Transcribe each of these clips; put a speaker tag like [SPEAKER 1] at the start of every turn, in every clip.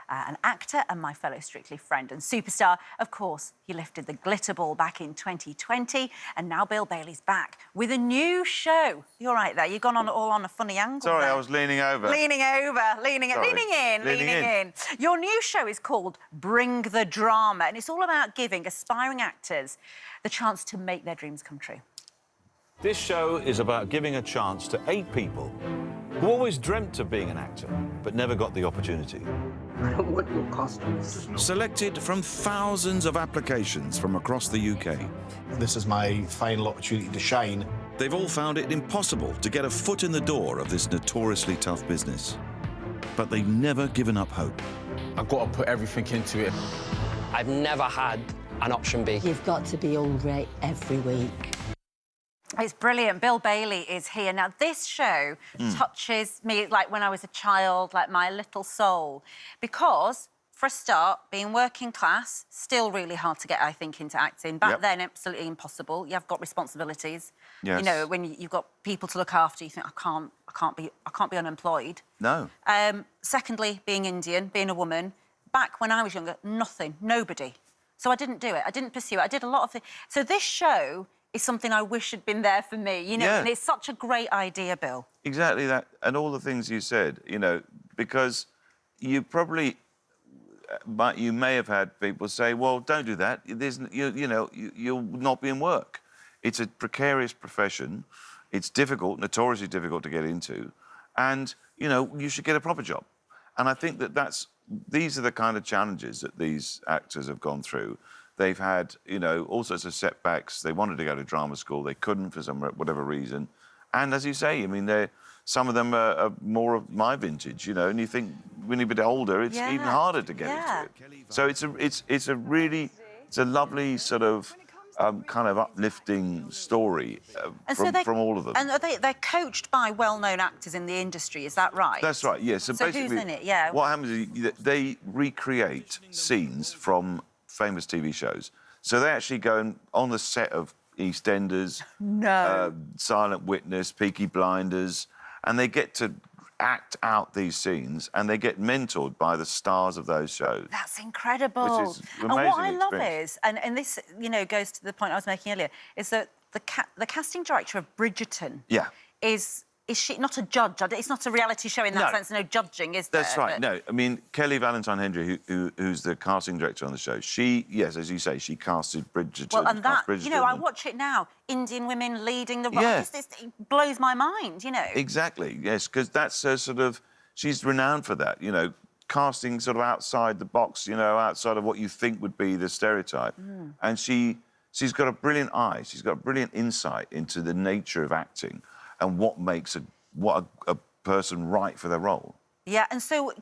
[SPEAKER 1] an actor and my fellow Strictly friend and superstar. Of course, he lifted the glitter ball back in 2020, and now Bill Bailey's back with a new show. You're right there. You've gone on all on a funny angle.
[SPEAKER 2] Sorry,
[SPEAKER 1] there.
[SPEAKER 2] I was leaning over.
[SPEAKER 1] Leaning in. Your new show is called Bring the Drama, and it's all about giving aspiring actors the chance to make their dreams come true.
[SPEAKER 3] This show is about giving a chance to 8 people who always dreamt of being an actor, but never got the opportunity.
[SPEAKER 4] I don't want your costumes.
[SPEAKER 5] Selected from thousands of applications from across the UK.
[SPEAKER 6] This is my final opportunity to shine.
[SPEAKER 5] They've all found it impossible to get a foot in the door of this notoriously tough business. But they've never given up hope.
[SPEAKER 6] I've got to put everything into it.
[SPEAKER 4] I've never had an option B.
[SPEAKER 7] You've got to be all right every week.
[SPEAKER 1] It's brilliant. Bill Bailey is here. Now, this show touches me like when I was a child, like my little soul. Because, for a start, being working class, still really hard to get, I think, into acting. Back then, absolutely impossible. You've got responsibilities.
[SPEAKER 2] Yes.
[SPEAKER 1] You know, when you've got people to look after, you think, I can't be unemployed.
[SPEAKER 2] No.
[SPEAKER 1] Secondly, being Indian, being a woman, back when I was younger, nothing, nobody. So I didn't do it. I didn't pursue it. I did a lot of it. So this show is something I wish had been there for me, you know, and it's such a great idea, Bill.
[SPEAKER 2] Exactly that, and all the things you said, you know, because you probably, you may have had people say, well, don't do that, you'll not be in work. It's a precarious profession, it's difficult, notoriously difficult to get into, and, you know, you should get a proper job. And I think that these are the kind of challenges that these actors have gone through. They've had, you know, all sorts of setbacks. They wanted to go to drama school. They couldn't for whatever reason. And as you say, I mean, some of them are more of my vintage, you know, and you think when you're a bit older, it's even harder to get into it. So it's a lovely sort of kind of uplifting story from all of them.
[SPEAKER 1] And they're coached by well-known actors in the industry, is that right?
[SPEAKER 2] That's right, yes.
[SPEAKER 1] So basically, who's in it? Yeah.
[SPEAKER 2] What happens is they recreate scenes from famous TV shows. So they actually go on the set of EastEnders, Silent Witness, Peaky Blinders, and they get to act out these scenes, and they get mentored by the stars of those shows.
[SPEAKER 1] That's incredible.
[SPEAKER 2] Which is an amazing
[SPEAKER 1] and what I love
[SPEAKER 2] experience.
[SPEAKER 1] is, and this, you know, goes to the point I was making earlier, is that the casting director of Bridgerton is she not a judge? It's not a reality show in that sense, no judging, is there?
[SPEAKER 2] That's right, no. I mean, Kelly Valentine Hendry, who's the casting director on the show, she, yes, as you say, she casted Bridgerton.
[SPEAKER 1] Well, and that, you know, I watch it now, Indian women leading the role. It blows my mind, you know.
[SPEAKER 2] Exactly, yes, because that's her sort of... She's renowned for that, you know, casting sort of outside the box, you know, outside of what you think would be the stereotype. And she's got a brilliant eye, she's got a brilliant insight into the nature of acting and what makes a person right for their role.
[SPEAKER 1] Yeah, and so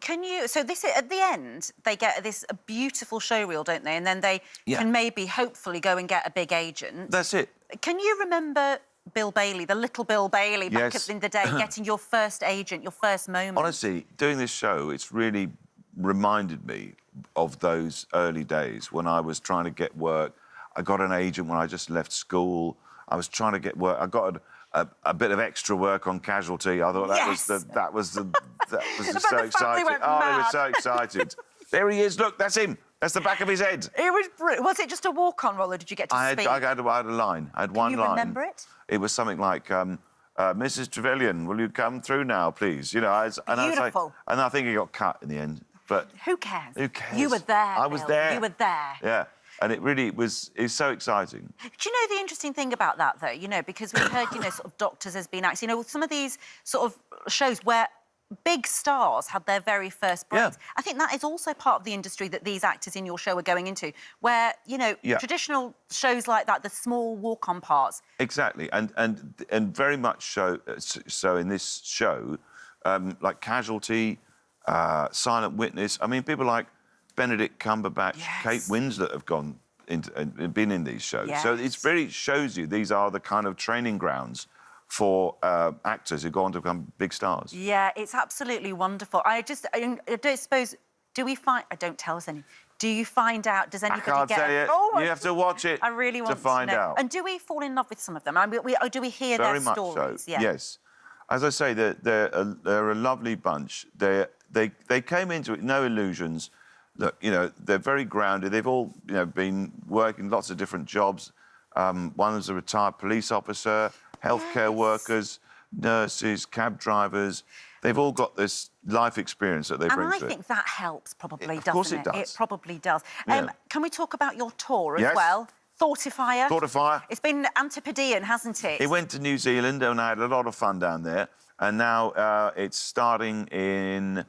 [SPEAKER 1] so this, at the end, they get this beautiful show reel, don't they? And then they can maybe, hopefully, go and get a big agent.
[SPEAKER 2] That's it.
[SPEAKER 1] Can you remember Bill Bailey, the little Bill Bailey, back in the day, getting your first agent, your first moment?
[SPEAKER 2] Honestly, doing this show, it's really reminded me of those early days when I was trying to get work. I got an agent when I just left school. I was trying to get work. I got a bit of extra work on Casualty. I thought that was so exciting. I was so excited. There he is. Look, that's him. That's the back of his head.
[SPEAKER 1] It was brilliant. Was it just a walk-on role, or did you get to speak?
[SPEAKER 2] I had a line. I had one line.
[SPEAKER 1] Can you remember it?
[SPEAKER 2] It was something like, Mrs. Trevelyan, will you come through now, please? You know,
[SPEAKER 1] Beautiful.
[SPEAKER 2] And I think he got cut in the end. But
[SPEAKER 1] who cares?
[SPEAKER 2] Who cares?
[SPEAKER 1] You were there,
[SPEAKER 2] I was there.
[SPEAKER 1] You were there.
[SPEAKER 2] Yeah. And it really it's so exciting.
[SPEAKER 1] Do you know the interesting thing about that, though? You know, because we've heard, you know, sort of doctors as being actors. You know, some of these sort of shows where big stars had their very first breaks. I think that is also part of the industry that these actors in your show are going into, where, you know, traditional shows like that, the small walk-on parts. Exactly,
[SPEAKER 2] and very much so in this show, like Casualty, Silent Witness. I mean, people like Benedict Cumberbatch, Kate Winslet have gone into and been in these shows. So it really shows you these are the kind of training grounds for actors who go on to become big stars. Yeah, it's absolutely wonderful. I don't suppose... Do we find... Don't tell us any. Do you find out... Does anybody get... I can't tell you. Oh, you have to watch it. I really want to find out. And do we fall in love with some of them? I mean, do we hear their stories? Very much so, yes. as I say, they're a lovely bunch. They came into it, no illusions. Look, you know, they're very grounded. They've all, you know, been working lots of different jobs. One was a retired police officer, healthcare workers, nurses, cab drivers. They've all got this life experience that they bring to it.
[SPEAKER 1] And I think that helps probably, doesn't it?
[SPEAKER 2] Of course it does.
[SPEAKER 1] It probably does.
[SPEAKER 2] Yeah.
[SPEAKER 1] Can we talk about your tour as
[SPEAKER 2] Yes.
[SPEAKER 1] well? Thoughtifier.
[SPEAKER 2] Thoughtifier.
[SPEAKER 1] It's been Antipodean, hasn't it?
[SPEAKER 2] It went to New Zealand and I had a lot of fun down there. And now it's starting in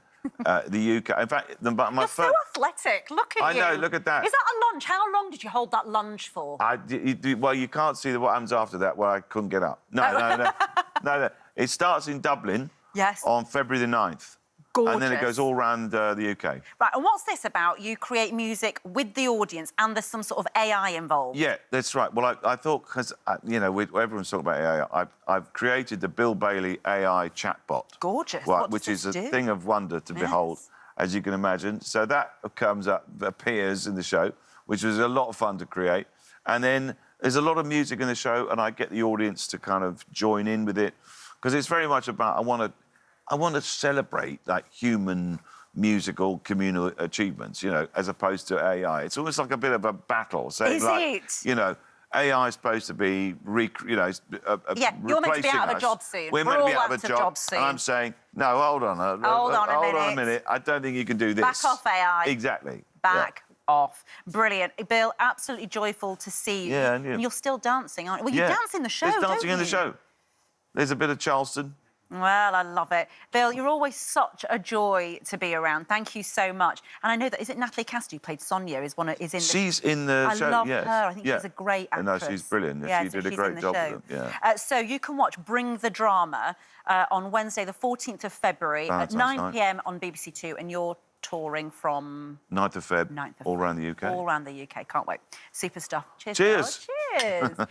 [SPEAKER 2] the UK. In fact,
[SPEAKER 1] You're so athletic. Look at you.
[SPEAKER 2] I know, look at that.
[SPEAKER 1] Is that a lunge? How long did you hold that lunge for?
[SPEAKER 2] Well, you can't see what happens after that where I couldn't get up. No. No. It starts in Dublin on February the 9th.
[SPEAKER 1] Gorgeous.
[SPEAKER 2] And then it goes all around the UK.
[SPEAKER 1] Right, and what's this about? You create music with the audience and there's some sort of AI involved.
[SPEAKER 2] Yeah, that's right. Well, I thought, because, you know, everyone's talking about AI, I've created the Bill Bailey AI chatbot.
[SPEAKER 1] Gorgeous.
[SPEAKER 2] Right,
[SPEAKER 1] What
[SPEAKER 2] which
[SPEAKER 1] does
[SPEAKER 2] is a
[SPEAKER 1] this do?
[SPEAKER 2] thing of wonder to behold, as you can imagine. So that appears in the show, which was a lot of fun to create. And then there's a lot of music in the show, and I get the audience to kind of join in with it, because it's very much about, I want to celebrate, like, human musical communal achievements, you know, as opposed to AI. It's almost like a bit of a battle. Saying,
[SPEAKER 1] Is
[SPEAKER 2] like,
[SPEAKER 1] it?
[SPEAKER 2] You know, AI is supposed to be,
[SPEAKER 1] Yeah, you're meant to be out of a job soon.
[SPEAKER 2] We're meant to be
[SPEAKER 1] all
[SPEAKER 2] out of a job
[SPEAKER 1] soon.
[SPEAKER 2] And I'm saying, no, hold on a minute. I don't think you can do this.
[SPEAKER 1] Back off AI.
[SPEAKER 2] Exactly.
[SPEAKER 1] Back off. Brilliant. Bill, absolutely joyful to see you.
[SPEAKER 2] Yeah, and you.
[SPEAKER 1] And you're still dancing, aren't you? Well, you dance in the show,
[SPEAKER 2] There's dancing
[SPEAKER 1] don't
[SPEAKER 2] in the
[SPEAKER 1] you?
[SPEAKER 2] show. There's a bit of Charleston.
[SPEAKER 1] Well, I love it. Bill, you're always such a joy to be around. Thank you so much. And I know that, is it Natalie Cassidy who played Sonia, is in the...
[SPEAKER 2] She's in the show,
[SPEAKER 1] I love
[SPEAKER 2] yes.
[SPEAKER 1] her. I think she's a great actress.
[SPEAKER 2] No, she's brilliant.
[SPEAKER 1] Yeah,
[SPEAKER 2] she
[SPEAKER 1] so
[SPEAKER 2] did a
[SPEAKER 1] she's
[SPEAKER 2] great
[SPEAKER 1] in the
[SPEAKER 2] job
[SPEAKER 1] show.
[SPEAKER 2] with them, yeah.
[SPEAKER 1] So you can watch Bring the Drama on Wednesday, the 14th of February at 9 p.m. on BBC Two, and you're touring from...
[SPEAKER 2] 9th of Feb, all around the UK.
[SPEAKER 1] All around the UK. Can't wait. Super stuff. Cheers.
[SPEAKER 2] Cheers.
[SPEAKER 1] Bill. Cheers.